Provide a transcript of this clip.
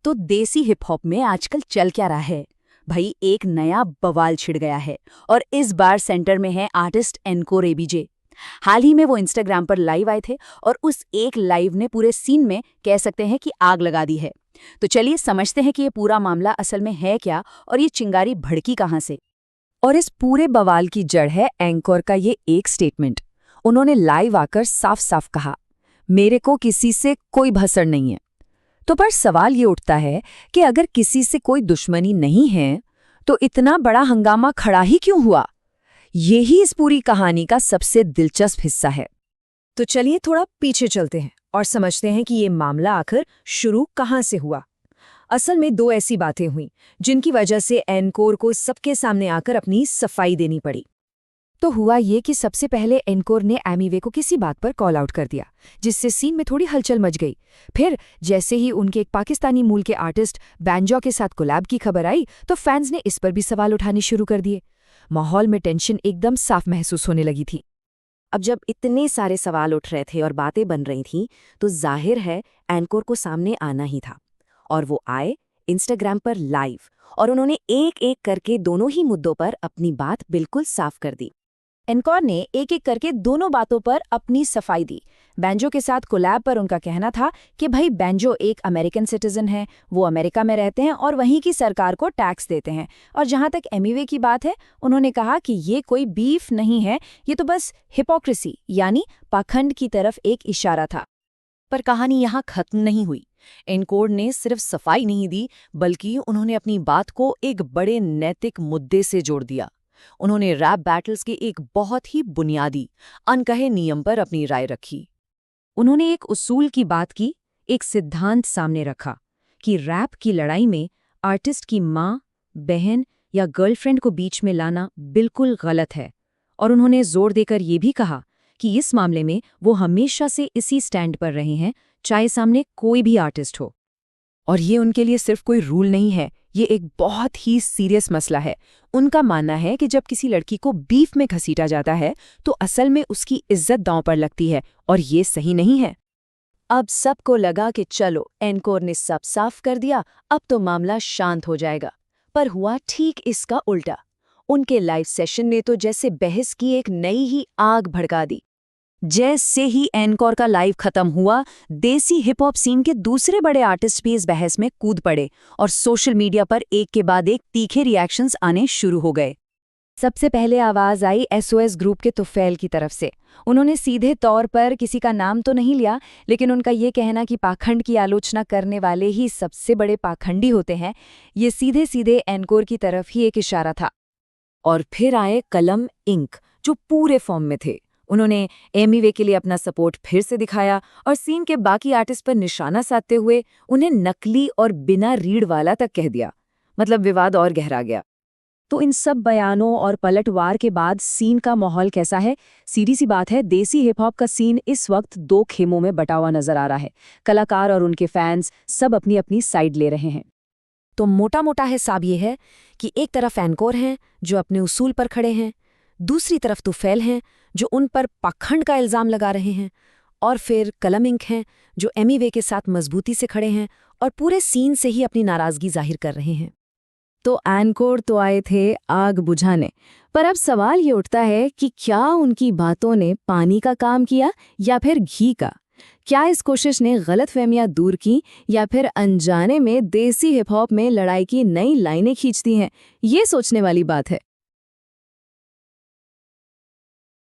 तो देसी hip hop में आजकल चल क्या रहा है भाई, एक नया बवाल छिड़ गया है। और इस बार सेंटर में है आर्टिस्ट एनकोर एबीजे। हाल ही में वो इंस्टाग्राम पर लाइव आए थे और उस एक लाइव ने पूरे सीन में कह सकते हैं कि आग लगा दी है। तो चलिए समझते हैं कि ये पूरा मामला असल में है क्या और ये चिंगारी भड़की कहाँ से। और इस पूरे बवाल की जड़ है एंकर का ये एक स्टेटमेंट। उन्होंने लाइव आकर साफ साफ कहा, मेरे को किसी से कोई भसड़ नहीं है। तो पर सवाल ये उठता है कि अगर किसी से कोई दुश्मनी नहीं है तो इतना बड़ा हंगामा खड़ा ही क्यों हुआ? यही इस पूरी कहानी का सबसे दिलचस्प हिस्सा है। तो चलिए थोड़ा पीछे चलते हैं और समझते हैं कि ये मामला आखिर शुरू कहाँ से हुआ। असल में दो ऐसी बातें हुई जिनकी वजह से एनकोर को सबके सामने आकर अपनी सफाई देनी पड़ी। तो हुआ ये कि सबसे पहले एनकोर ने एमिवे को किसी बात पर कॉल आउट कर दिया, जिससे सीन में थोड़ी हलचल मच गई। फिर जैसे ही उनके एक पाकिस्तानी मूल के आर्टिस्ट बैंजो के साथ कोलैब की खबर आई तो फैंस ने इस पर भी सवाल उठाने शुरू कर दिए। माहौल में टेंशन एकदम साफ महसूस होने लगी थी। अब जब इतने सारे सवाल उठ रहे थे और बातें बन रही थीं, तो जाहिर है एनकोर को सामने आना ही था। और वो आए इंस्टाग्राम पर लाइव और उन्होंने एक एक करके दोनों ही मुद्दों पर अपनी बात बिल्कुल साफ कर दी। एनकोर ने एक एक करके दोनों बातों पर अपनी सफाई दी। बैंजो के साथ कोलैब पर उनका कहना था कि भाई बैंजो एक अमेरिकन सिटीजन है, वो अमेरिका में रहते हैं और वहीं की सरकार को टैक्स देते हैं। और जहां तक एमिवे की बात है, उन्होंने कहा कि ये कोई बीफ नहीं है, ये तो बस हिपोक्रेसी यानी पाखंड की तरफ एक इशारा था। पर कहानी यहाँ खत्म नहीं हुई। एनकोर ने सिर्फ सफाई नहीं दी, बल्कि उन्होंने अपनी बात को एक बड़े नैतिक मुद्दे से जोड़ दिया। उन्होंने रैप बैटल्स के एक बहुत ही बुनियादी अनकहे नियम पर अपनी राय रखी। उन्होंने एक उसूल की बात की, एक सिद्धांत सामने रखा कि रैप की लड़ाई में आर्टिस्ट की माँ, बहन या गर्लफ्रेंड को बीच में लाना बिल्कुल गलत है। और उन्होंने जोर देकर ये भी कहा कि इस मामले में वो हमेशा से इसी स्टैंड पर रहे हैं, चाहे सामने कोई भी आर्टिस्ट हो। और ये उनके लिए सिर्फ कोई रूल नहीं है, ये एक बहुत ही सीरियस मसला है। उनका मानना है कि जब किसी लड़की को बीफ में घसीटा जाता है तो असल में उसकी इज्जत दांव पर लगती है और ये सही नहीं है। अब सबको लगा कि चलो एनकोर ने सब साफ कर दिया, अब तो मामला शांत हो जाएगा। पर हुआ ठीक इसका उल्टा। उनके लाइव सेशन ने तो जैसे बहस की एक नई ही आग भड़का दी। जैसे ही एनकोर का लाइव खत्म हुआ, देसी हिप हॉप सीन के दूसरे बड़े आर्टिस्ट भी इस बहस में कूद पड़े और सोशल मीडिया पर एक के बाद एक तीखे रिएक्शंस आने शुरू हो गए। सबसे पहले आवाज आई एसओएस ग्रुप के तुफैल की तरफ से। उन्होंने सीधे तौर पर किसी का नाम तो नहीं लिया, लेकिन उनका ये कहना कि पाखंड की आलोचना करने वाले ही सबसे बड़े पाखंडी होते हैं, ये सीधे सीधे एनकोर की तरफ ही एक इशारा था। और फिर आए कलम इंक, जो पूरे फॉर्म में थे। उन्होंने एमिवे के लिए अपना सपोर्ट फिर से दिखाया और सीन के बाकी आर्टिस्ट पर निशाना साधते हुए उन्हें नकली और बिना रीढ़ वाला तक कह दिया। मतलब विवाद और गहरा गया। तो इन सब बयानों और पलटवार के बाद सीन का माहौल कैसा है? सीधी सी बात है, देसी हिप हॉप का सीन इस वक्त दो खेमों में बटा हुआ नजर आ रहा है। कलाकार और उनके फैंस सब अपनी अपनी साइड ले रहे हैं। तो मोटा मोटा हिसाब ये है कि एक तरफ एनकोर हैं जो अपने उसूल पर खड़े हैं, दूसरी तरफ तुफैल हैं जो उन पर पाखंड का इल्जाम लगा रहे हैं, और फिर कलम इंक हैं जो एमिवे के साथ मजबूती से खड़े हैं और पूरे सीन से ही अपनी नाराजगी जाहिर कर रहे हैं। तो एनकोर तो आए थे आग बुझाने, पर अब सवाल ये उठता है कि क्या उनकी बातों ने पानी का काम किया या फिर घी का? क्या इस कोशिश ने गलतफहमियां दूर की या फिर अनजाने में देसी हिप हॉप में लड़ाई की नई लाइनें खींच दी हैं? ये सोचने वाली बात है।